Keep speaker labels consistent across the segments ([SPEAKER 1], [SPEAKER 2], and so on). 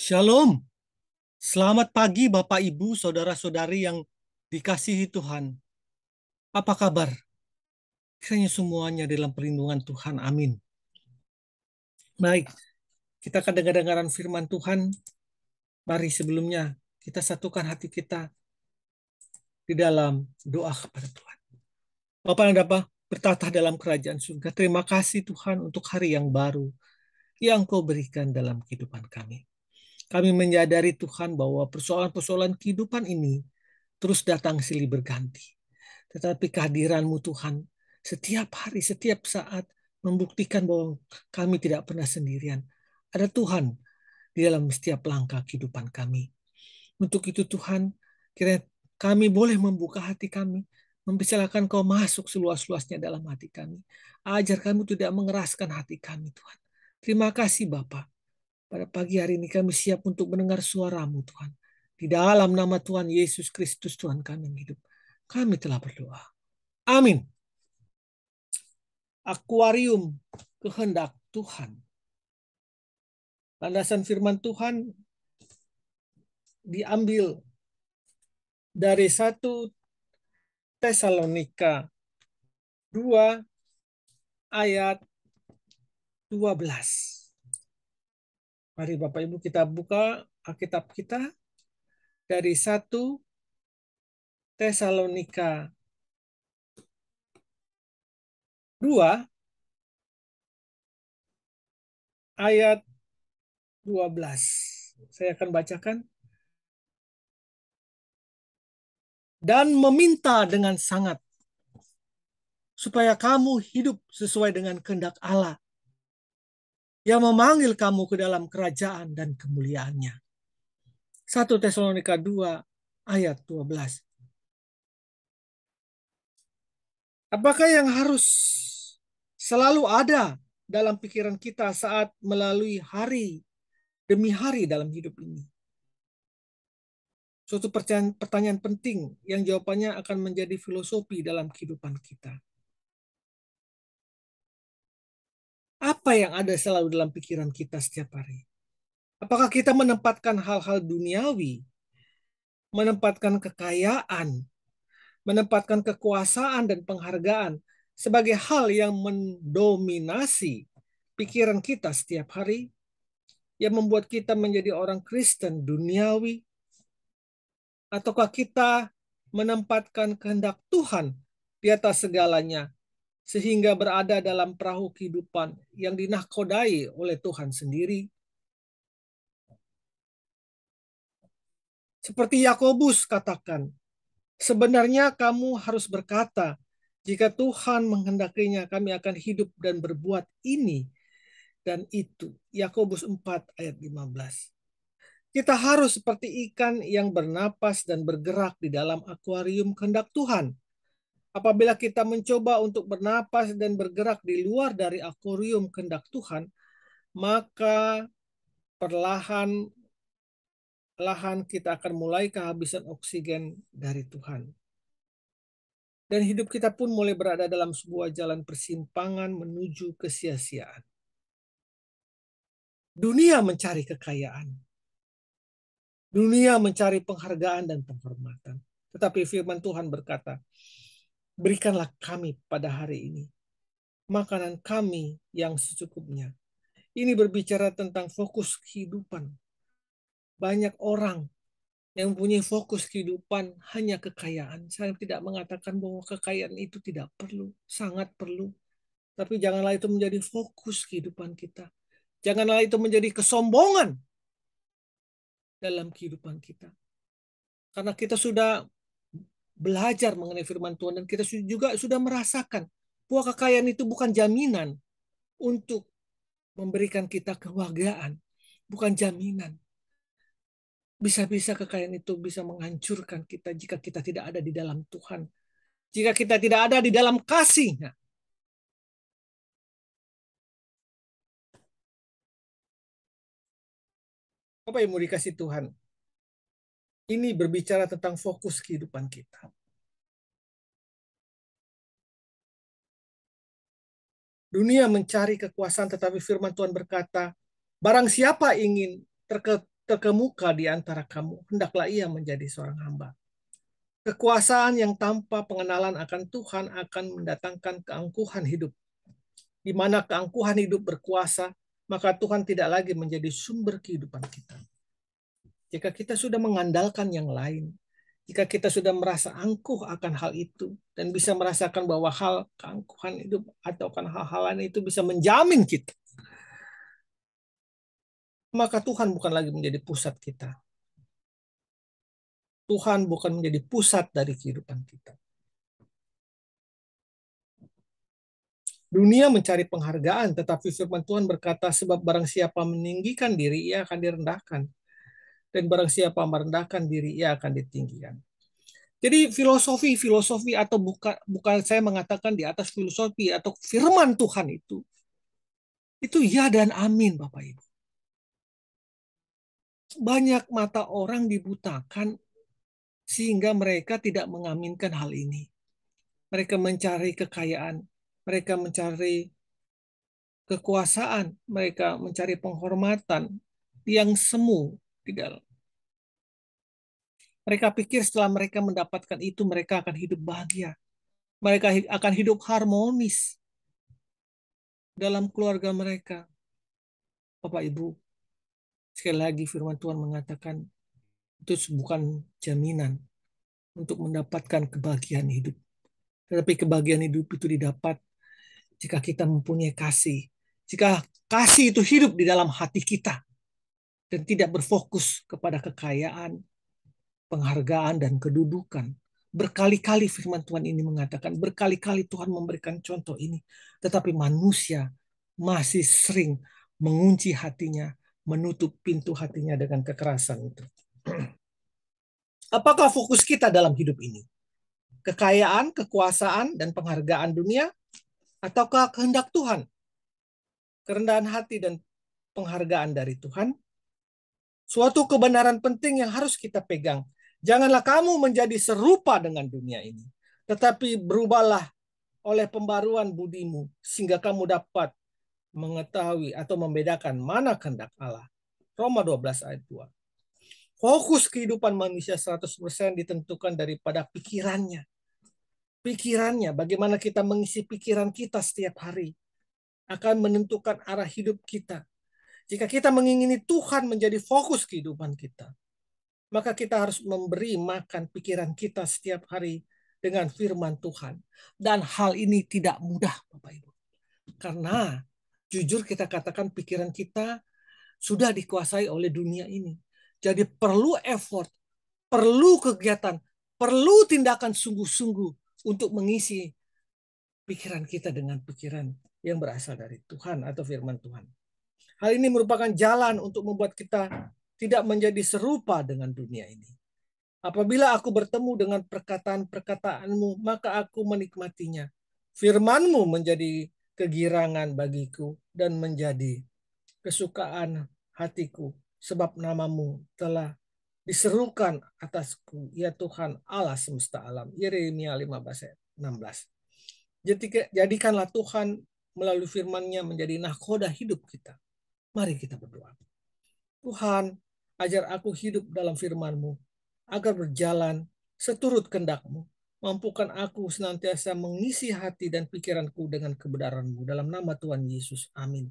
[SPEAKER 1] Shalom, selamat pagi Bapak Ibu, saudara-saudari yang dikasihi Tuhan. Apa kabar? Kiranya semuanya dalam perlindungan Tuhan, amin. Baik, kita akan dengar-dengaran firman Tuhan. Mari sebelumnya kita satukan hati kita di dalam doa kepada Tuhan. Bapak yang dapat bertata dalam kerajaan surga, terima kasih Tuhan untuk hari yang baru yang Kau berikan dalam kehidupan kami. Kami menyadari Tuhan bahwa persoalan-persoalan kehidupan ini terus datang silih berganti. Tetapi kehadiran-Mu Tuhan setiap hari, setiap saat membuktikan bahwa kami tidak pernah sendirian. Ada Tuhan di dalam setiap langkah kehidupan kami. Untuk itu Tuhan, kiranya kami boleh membuka hati kami, mempersilakan Kau masuk seluas-luasnya dalam hati kami. Ajar kami tidak mengeraskan hati kami Tuhan. Terima kasih Bapa. Pada pagi hari ini kami siap untuk mendengar suara-Mu Tuhan. Di dalam nama Tuhan Yesus Kristus Tuhan kami yang hidup. Kami telah berdoa. Amin. Akuarium kehendak Tuhan. Landasan firman Tuhan diambil dari 1 Tesalonika 2 ayat 12. Mari Bapak Ibu kita buka Alkitab kita dari 1 Tesalonika 2 ayat 12. Saya akan bacakan. Dan meminta dengan sangat supaya kamu hidup sesuai dengan kehendak Allah yang memanggil kamu ke dalam kerajaan dan kemuliaannya. 1 Tesalonika 2 ayat 12. Apakah yang harus selalu ada dalam pikiran kita saat melalui hari demi hari dalam hidup ini? Suatu pertanyaan penting yang jawabannya akan menjadi filosofi dalam kehidupan kita. Apa yang ada selalu dalam pikiran kita setiap hari? Apakah kita menempatkan hal-hal duniawi, menempatkan kekayaan, menempatkan kekuasaan dan penghargaan sebagai hal yang mendominasi pikiran kita setiap hari, yang membuat kita menjadi orang Kristen duniawi? Ataukah kita menempatkan kehendak Tuhan di atas segalanya, sehingga berada dalam perahu kehidupan yang dinahkodai oleh Tuhan sendiri? Seperti Yakobus katakan, sebenarnya kamu harus berkata, jika Tuhan menghendakinya, kami akan hidup dan berbuat ini dan itu. Yakobus 4 ayat 15. Kita harus seperti ikan yang bernapas dan bergerak di dalam akuarium kehendak Tuhan. Apabila kita mencoba untuk bernapas dan bergerak di luar dari akuarium kehendak Tuhan, maka perlahan-lahan kita akan mulai kehabisan oksigen dari Tuhan. Dan hidup kita pun mulai berada dalam sebuah jalan persimpangan menuju kesia-siaan. Dunia mencari kekayaan. Dunia mencari penghargaan dan penghormatan. Tetapi firman Tuhan berkata, berikanlah kami pada hari ini makanan kami yang secukupnya. Ini berbicara tentang fokus kehidupan. Banyak orang yang punya fokus kehidupan hanya kekayaan. Saya tidak mengatakan bahwa kekayaan itu tidak perlu, sangat perlu. Tapi janganlah itu menjadi fokus kehidupan kita. Janganlah itu menjadi kesombongan dalam kehidupan kita. Karena kita sudah belajar mengenai firman Tuhan dan kita juga sudah merasakan bahwa kekayaan itu bukan jaminan untuk memberikan kita kebahagiaan, bukan jaminan. Bisa-bisa kekayaan itu bisa menghancurkan kita jika kita tidak ada di dalam Tuhan. Jika kita tidak ada di dalam kasih-Nya. Apa yang mau dikasih Tuhan? Ini berbicara tentang fokus kehidupan kita. Dunia mencari kekuasaan, tetapi firman Tuhan berkata, barang siapa ingin terkemuka di antara kamu, hendaklah ia menjadi seorang hamba. Kekuasaan yang tanpa pengenalan akan Tuhan akan mendatangkan keangkuhan hidup. Di mana keangkuhan hidup berkuasa, maka Tuhan tidak lagi menjadi sumber kehidupan kita. Jika kita sudah mengandalkan yang lain, jika kita sudah merasa angkuh akan hal itu, dan bisa merasakan bahwa hal keangkuhan hidup atau hal-hal lain itu bisa menjamin kita, maka Tuhan bukan lagi menjadi pusat kita. Tuhan bukan menjadi pusat dari kehidupan kita. Dunia mencari penghargaan, tetapi firman Tuhan berkata, sebab barang siapa meninggikan diri, ia akan direndahkan. Dan barang siapa merendahkan diri, ia akan ditinggikan. Jadi filosofi atau bukan saya mengatakan di atas filosofi atau firman Tuhan itu ya dan amin Bapak Ibu. Banyak mata orang dibutakan sehingga mereka tidak mengaminkan hal ini. Mereka mencari kekayaan, mereka mencari kekuasaan, mereka mencari penghormatan yang semu di dalam. Mereka pikir setelah mereka mendapatkan itu, mereka akan hidup bahagia. Mereka akan hidup harmonis dalam keluarga mereka. Bapak Ibu, sekali lagi firman Tuhan mengatakan itu bukan jaminan untuk mendapatkan kebahagiaan hidup. Tetapi kebahagiaan hidup itu didapat jika kita mempunyai kasih. Jika kasih itu hidup di dalam hati kita dan tidak berfokus kepada kekayaan, penghargaan, dan kedudukan. Berkali-kali firman Tuhan ini mengatakan, berkali-kali Tuhan memberikan contoh ini. Tetapi manusia masih sering mengunci hatinya, menutup pintu hatinya dengan kekerasan itu. Apakah fokus kita dalam hidup ini? Kekayaan, kekuasaan, dan penghargaan dunia? Ataukah kehendak Tuhan? Kerendahan hati dan penghargaan dari Tuhan? Suatu kebenaran penting yang harus kita pegang. Janganlah kamu menjadi serupa dengan dunia ini, tetapi berubahlah oleh pembaruan budimu, sehingga kamu dapat mengetahui atau membedakan mana kehendak Allah. Roma 12 ayat 2. Fokus kehidupan manusia 100% ditentukan daripada pikirannya. Pikirannya, bagaimana kita mengisi pikiran kita setiap hari, akan menentukan arah hidup kita. Jika kita mengingini Tuhan menjadi fokus kehidupan kita, maka kita harus memberi makan pikiran kita setiap hari dengan firman Tuhan. Dan hal ini tidak mudah, Bapak Ibu. Karena jujur kita katakan pikiran kita sudah dikuasai oleh dunia ini. Jadi perlu effort, perlu kegiatan, perlu tindakan sungguh-sungguh untuk mengisi pikiran kita dengan pikiran yang berasal dari Tuhan atau firman Tuhan. Hal ini merupakan jalan untuk membuat kita tidak menjadi serupa dengan dunia ini. Apabila aku bertemu dengan perkataan-perkataanmu, maka aku menikmatinya. Firmanmu menjadi kegirangan bagiku dan menjadi kesukaan hatiku, sebab namamu telah diserukan atasku, ya Tuhan Allah semesta alam. Yeremia 15 ayat 16. Jadikanlah Tuhan melalui firman-Nya menjadi nahkoda hidup kita. Mari kita berdoa. Tuhan, ajar aku hidup dalam firman-Mu, agar berjalan seturut kehendak-Mu. Mampukan aku senantiasa mengisi hati dan pikiranku dengan kebenaran-Mu. Dalam nama Tuhan Yesus, amin.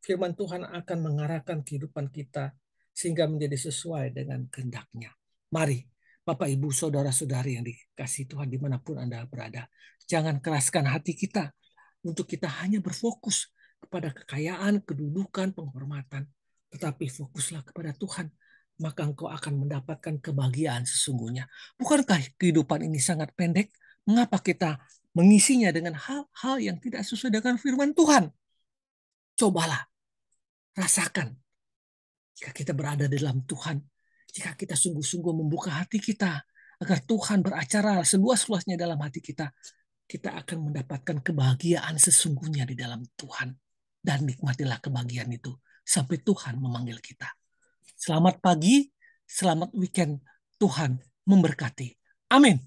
[SPEAKER 1] Firman Tuhan akan mengarahkan kehidupan kita sehingga menjadi sesuai dengan kehendak-Nya. Mari, Bapak, Ibu, Saudara-saudari yang dikasihi Tuhan dimanapun Anda berada. Jangan keraskan hati kita untuk kita hanya berfokus kepada kekayaan, kedudukan, penghormatan. Tetapi fokuslah kepada Tuhan, maka engkau akan mendapatkan kebahagiaan sesungguhnya. Bukankah kehidupan ini sangat pendek? Mengapa kita mengisinya dengan hal-hal yang tidak sesuai dengan firman Tuhan? Cobalah, rasakan. Jika kita berada dalam Tuhan, jika kita sungguh-sungguh membuka hati kita, agar Tuhan beracara seluas-luasnya dalam hati kita, kita akan mendapatkan kebahagiaan sesungguhnya di dalam Tuhan. Dan nikmatilah kebahagiaan itu sampai Tuhan memanggil kita. Selamat pagi, selamat weekend. Tuhan memberkati. Amin.